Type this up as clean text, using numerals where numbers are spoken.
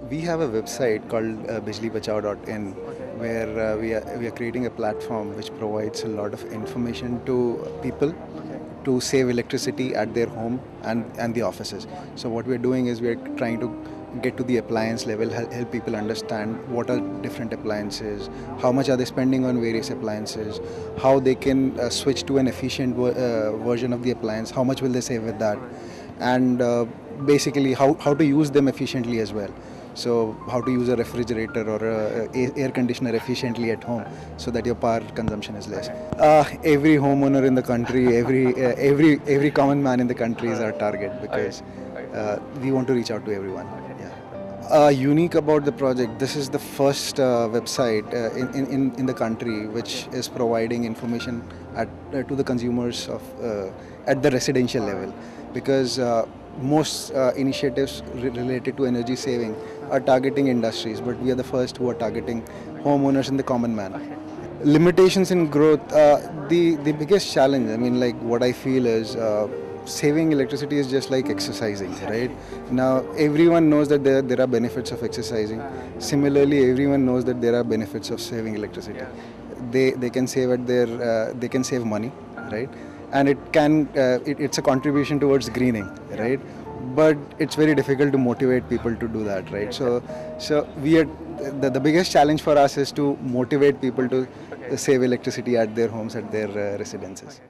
We have a website called bijlibachao.in where we are creating a platform which provides a lot of information to people to save electricity at their home and the offices. So what we're doing is we're trying to get to the appliance level, help people understand what are different appliances, how much are they spending on various appliances, how they can switch to an efficient version of the appliance, how much will they save with that, and basically how to use them efficiently as well. So how to use a refrigerator or air conditioner efficiently at home so that your power consumption is less. Every homeowner in the country, every common man in the country is our target because we want to reach out to everyone. Yeah. Unique about the project, this is the first website in the country which is providing information to the consumers at the residential level, because most initiatives related to energy saving are targeting industries, but we are the first who are targeting homeowners and the common man. Limitations in growth, the biggest challenge, I mean, like what I feel is saving electricity is just like exercising, right? Now everyone knows that there are benefits of exercising. Similarly, everyone knows that there are benefits of saving electricity. They can save at their they can save money, right? And it's a contribution towards greening, right? But it's very difficult to motivate people to do that, right? So we are the biggest challenge for us is to motivate people to save electricity at their homes, at their residences.